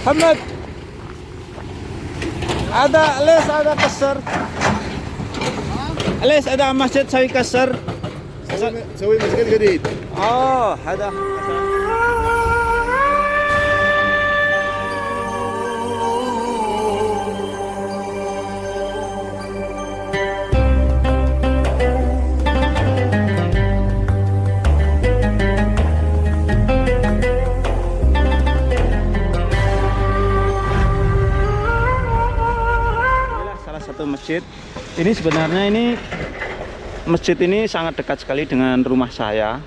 محمد ada kasar. ليش ada masjid saya kasar. سوي مسجد جديد. ada. Satu masjid ini sebenarnya masjid ini sangat dekat sekali dengan rumah saya,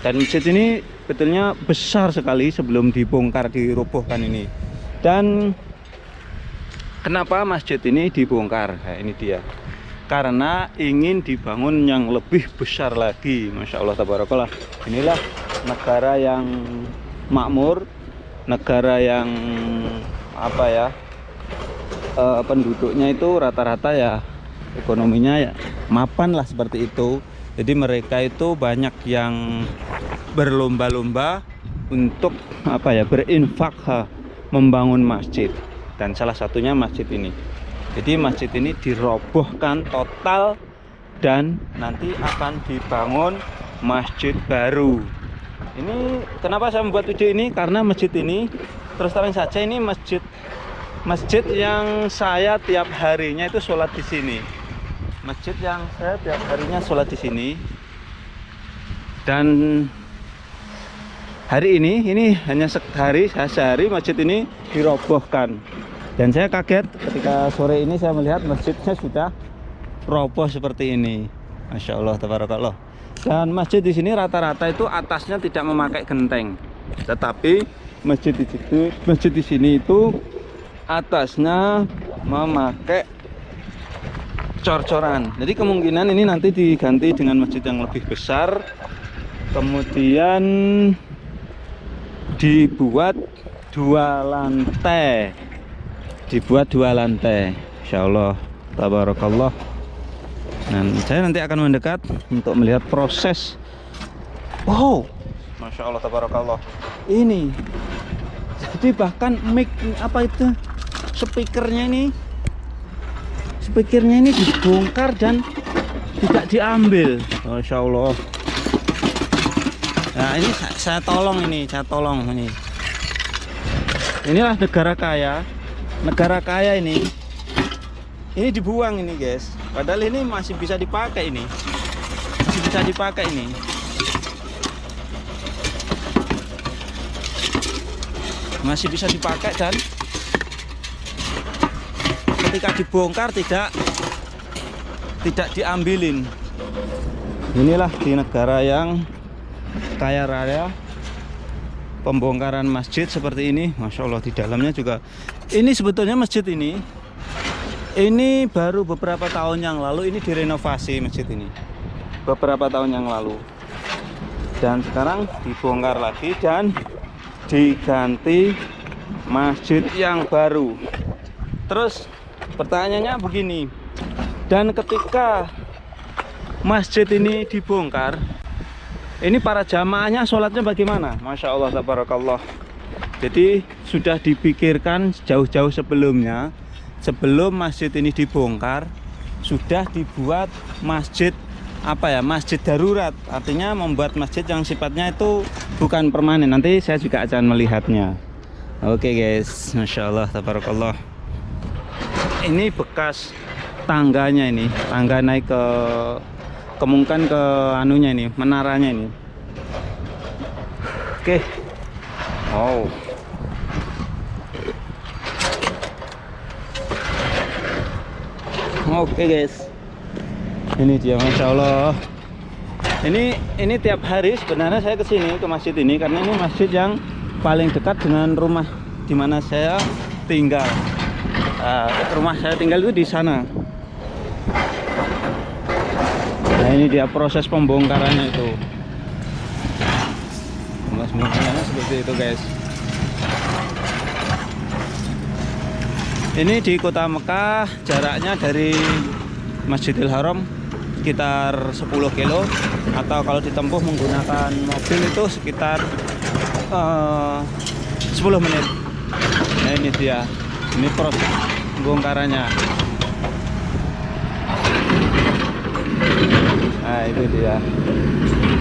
dan masjid ini betulnya besar sekali sebelum dibongkar dirobohkan ini. Dan kenapa masjid ini dibongkar? Nah, ini dia, karena ingin dibangun yang lebih besar lagi. Masya Allah tabarakallah. Inilah negara yang makmur, negara yang apa ya, penduduknya itu rata-rata ya ekonominya ya mapan lah, seperti itu. Jadi mereka itu banyak yang berlomba-lomba untuk apa ya, berinfak membangun masjid, dan salah satunya masjid ini. Jadi masjid ini dirobohkan total dan nanti akan dibangun masjid baru. Ini kenapa saya membuat video ini, karena masjid ini terus terang saja ini masjid yang saya tiap harinya itu sholat di sini. Masjid yang saya tiap harinya sholat di sini. Dan hari ini hanya sehari masjid ini dirobohkan. Dan saya kaget ketika sore ini saya melihat masjidnya sudah roboh seperti ini. Masya Allah tabarakallah. Dan masjid di sini rata-rata itu atasnya tidak memakai genteng, tetapi masjid di sini itu atasnya memakai cor-coran. Jadi kemungkinan ini nanti diganti dengan masjid yang lebih besar, kemudian dibuat dua lantai. Insya Allah tabarakallah. Dan saya nanti akan mendekat untuk melihat proses. Wow, Masya Allah tabarakallah. Ini jadi bahkan mic apa itu, speakernya ini dibongkar dan tidak diambil. Masya Allah. Nah ini saya tolong ini. Inilah negara kaya ini dibuang ini guys. Padahal ini masih bisa dipakai ini. Masih bisa dipakai dan ketika dibongkar tidak diambilin. Inilah di negara yang kaya raya pembongkaran masjid seperti ini. Masya Allah, di dalamnya juga ini sebetulnya masjid ini baru beberapa tahun yang lalu ini direnovasi masjid ini beberapa tahun yang lalu, dan sekarang dibongkar lagi dan diganti masjid yang baru. Terus pertanyaannya begini, dan ketika masjid ini dibongkar, ini para jamaahnya sholatnya bagaimana? Masya Allah tabarakallah. Jadi sudah dipikirkan jauh-jauh sebelumnya, sebelum masjid ini dibongkar sudah dibuat masjid masjid darurat, artinya membuat masjid yang sifatnya itu bukan permanen. Nanti saya juga akan melihatnya. Oke guys, Masya Allah tabarakallah. Ini bekas tangganya, ini tangga naik ke kemungkinan ke anunya ini, menaranya ini. Oke. Wow. Oke guys, ini dia Masya Allah. Ini tiap hari sebenarnya saya kesini ke masjid ini karena ini masjid yang paling dekat dengan rumah dimana saya tinggal. Rumah saya tinggal itu di sana. Nah ini dia proses pembongkarannya itu. Pembongkarannya seperti itu guys. Ini di kota Mekah, jaraknya dari Masjidil Haram sekitar 10 kilo, atau kalau ditempuh menggunakan mobil itu sekitar 10 menit. Nah ini dia, ini proses pembongkarannya. Nah itu dia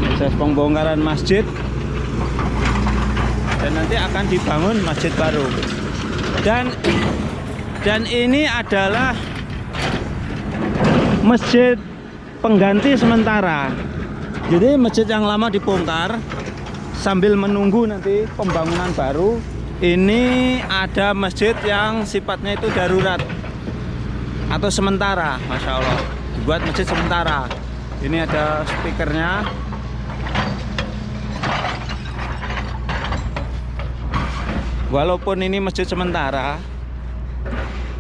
proses pembongkaran masjid, dan nanti akan dibangun masjid baru. Dan ini adalah masjid pengganti sementara. Jadi masjid yang lama dibongkar sambil menunggu nanti pembangunan baru. Ini ada masjid yang sifatnya itu darurat atau sementara, Masya Allah, dibuat masjid sementara. Ini ada speakernya. Walaupun ini masjid sementara,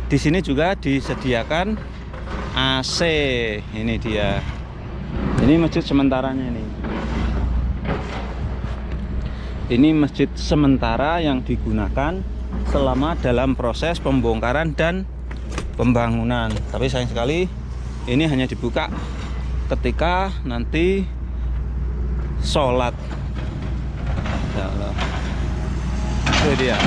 di sini juga disediakan AC. Ini dia. Ini masjid sementaranya ini. Ini masjid sementara yang digunakan selama dalam proses pembongkaran dan pembangunan. Tapi sayang sekali ini hanya dibuka ketika nanti sholat. Ya Allah. Itu dia.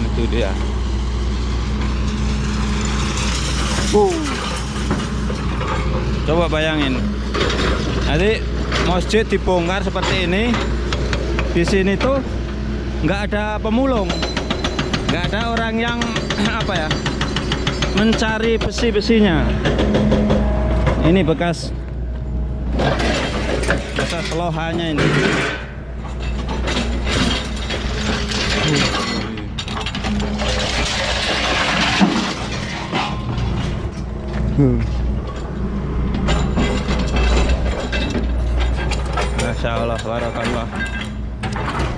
Itu dia. Coba bayangin, nanti masjid dibongkar seperti ini. Di sini tuh nggak ada pemulung, nggak ada orang yang apa ya, mencari besi-besinya. Ini bekas lohannya ini. Masya Allah, barakallah.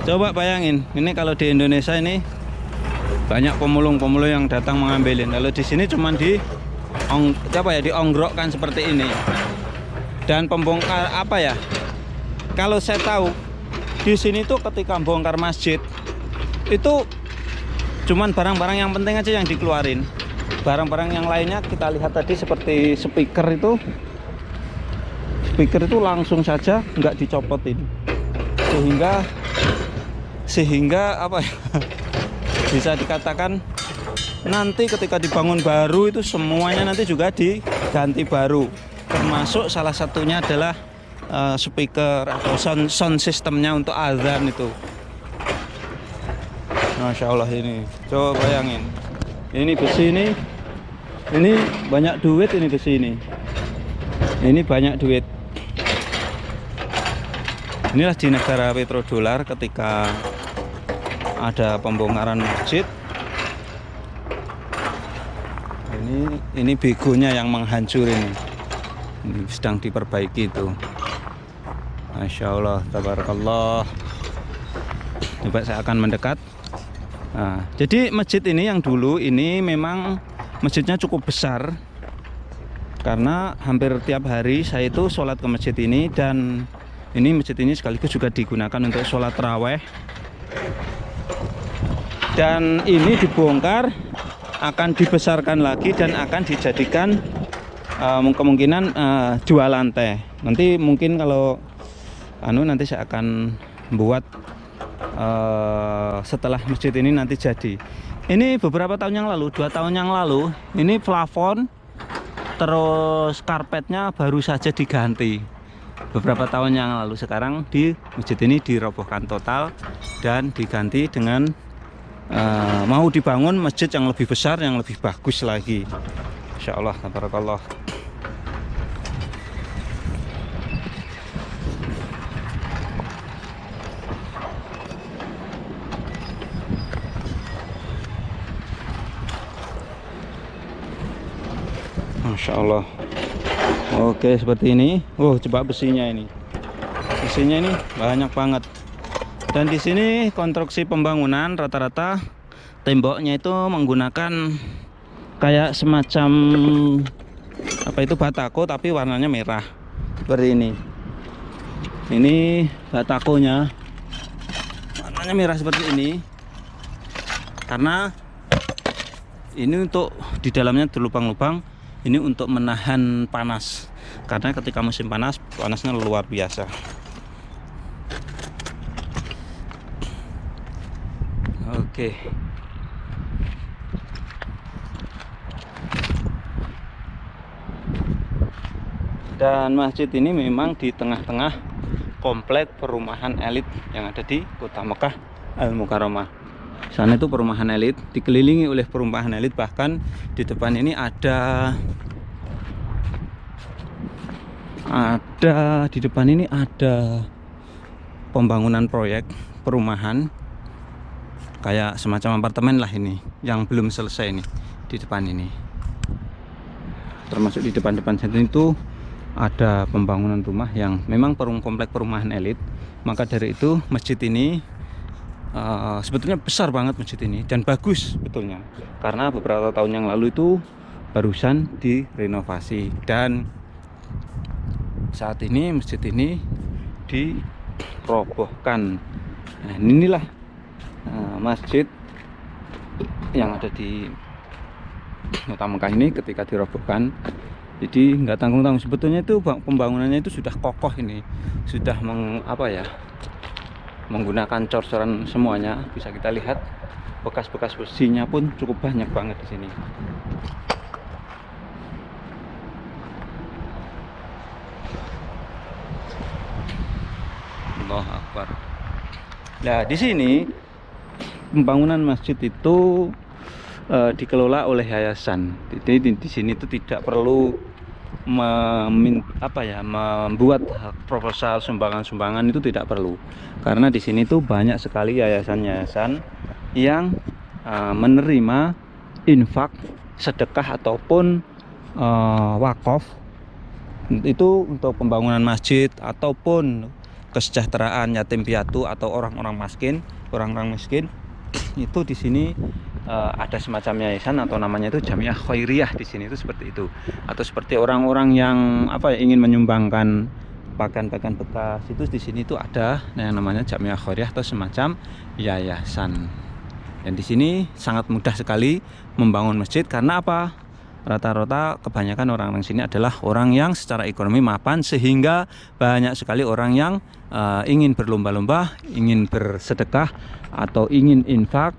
Coba bayangin, ini kalau di Indonesia ini banyak pemulung-pemulung yang datang mengambilin. Kalau di sini cuma diongrokkan seperti ini. Dan pembongkar apa ya? Kalau saya tahu di sini tuh ketika bongkar masjid itu cuman barang-barang yang penting aja yang dikeluarin. Barang-barang yang lainnya kita lihat tadi seperti speaker itu langsung saja nggak dicopotin, sehingga apa ya, bisa dikatakan nanti ketika dibangun baru itu semuanya nanti juga diganti baru, termasuk salah satunya adalah speaker atau sound sistemnya untuk azan itu. Masya Allah, ini coba bayangin, ini besi ini banyak duit, ini besi ini banyak duit. Inilah di negara petrodolar ketika ada pembongkaran masjid, ini begonya yang menghancur ini sedang diperbaiki itu. Masya Allah, tabarakallah. Coba saya akan mendekat. Nah, jadi masjid ini yang dulu ini memang masjidnya cukup besar, karena hampir tiap hari saya itu sholat ke masjid ini, dan ini masjid ini sekaligus juga digunakan untuk sholat taraweh. Dan ini dibongkar, akan dibesarkan lagi dan akan dijadikan kemungkinan 2 lantai. Nanti mungkin kalau nanti saya akan buat setelah masjid ini nanti jadi. Ini beberapa tahun yang lalu, 2 tahun yang lalu, ini plafon terus karpetnya baru saja diganti beberapa tahun yang lalu. Sekarang di masjid ini dirobohkan total dan diganti dengan mau dibangun masjid yang lebih besar, yang lebih bagus lagi. Insya Allah, tabarakallah. Masya Allah. Oke, seperti ini. Coba besinya ini banyak banget. Dan di sini konstruksi pembangunan rata-rata temboknya itu menggunakan kayak semacam apa itu, batako, tapi warnanya merah seperti ini. Ini batakonya warnanya merah seperti ini karena ini untuk di dalamnya ada lubang-lubang. Ini untuk menahan panas, karena ketika musim panas, panasnya luar biasa. Oke. Dan masjid ini memang di tengah-tengah komplek perumahan elit yang ada di Kota Mekah Al-Mukarramah. Sana itu perumahan elit, dikelilingi oleh perumahan elit, bahkan di depan ini ada di depan ini ada pembangunan proyek perumahan kayak semacam apartemen lah ini yang belum selesai nih di depan ini. Termasuk di depan-depan sini itu ada pembangunan rumah yang memang komplek perumahan elit. Maka dari itu masjid ini sebetulnya besar banget masjid ini dan bagus betulnya, karena beberapa tahun yang lalu itu barusan direnovasi dan saat ini masjid ini dirobohkan. Nah, inilah masjid yang ada di Kota Mekah ini ketika dirobohkan. Jadi nggak tanggung-tanggung, sebetulnya itu pembangunannya itu sudah kokoh, ini sudah menggunakan cor-coran semuanya. Bisa kita lihat bekas-bekas besinya pun cukup banyak banget di sini. Allahu Akbar. Nah, di sini pembangunan masjid itu dikelola oleh yayasan. Jadi di sini itu tidak perlu membuat proposal sumbangan-sumbangan, itu tidak perlu, karena di sini tuh banyak sekali yayasan-yayasan yang menerima infak, sedekah ataupun wakaf itu untuk pembangunan masjid ataupun kesejahteraan yatim piatu atau orang-orang miskin. Itu di sini ada semacam yayasan atau namanya itu Jamiah Khairiyah. Di sini itu seperti itu, atau seperti orang-orang yang ingin menyumbangkan pakaian-pakaian bekas, itu di sini itu ada yang namanya Jamiah Khairiyah atau semacam yayasan. Dan di sini sangat mudah sekali membangun masjid, karena apa? Rata-rata kebanyakan orang-orang sini adalah orang yang secara ekonomi mapan, sehingga banyak sekali orang yang ingin berlomba-lomba, ingin bersedekah atau ingin infak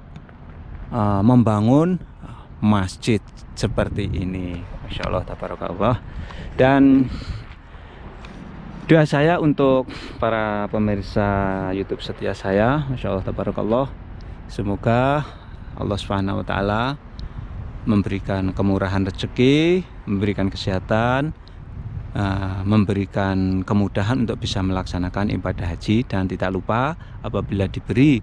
membangun masjid seperti ini. Masya Allah, tabarakallah. Dan doa saya untuk para pemirsa YouTube setia saya, Masya Allah, tabarakallah, semoga Allah Subhanahu wa Ta'ala memberikan kemurahan rezeki, memberikan kesehatan, memberikan kemudahan untuk bisa melaksanakan ibadah haji, dan tidak lupa apabila diberi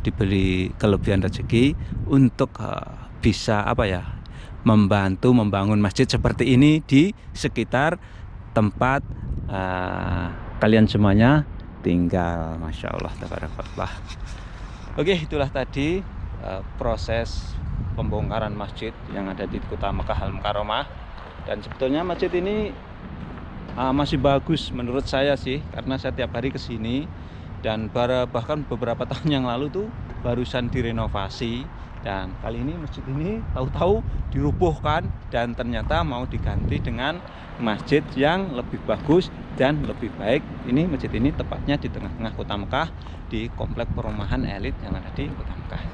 diberi kelebihan rezeki untuk bisa membantu membangun masjid seperti ini di sekitar tempat kalian semuanya tinggal. Masya Allah, tabarakallah. Oke, itulah tadi proses pembongkaran masjid yang ada di Kota Mekah Al-Mukarramah. Dan sebetulnya masjid ini masih bagus menurut saya sih, karena saya tiap hari kesini, dan bahkan beberapa tahun yang lalu tuh barusan direnovasi, dan kali ini masjid ini tahu-tahu dirubuhkan dan ternyata mau diganti dengan masjid yang lebih bagus dan lebih baik. Ini masjid ini tepatnya di tengah-tengah Kota Mekah, di komplek perumahan elit yang ada di Kota Mekah.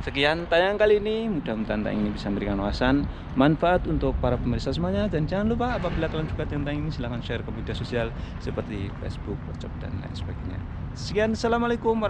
Sekian tayangan kali ini, mudah-mudahan tayangan ini bisa memberikan wawasan manfaat untuk para pemirsa semuanya. Dan jangan lupa apabila kalian suka dengan tayangan ini, silahkan share ke media sosial seperti Facebook, WhatsApp, dan lain sebagainya. Sekian, assalamualaikum warahmatullahi wabarakatuh.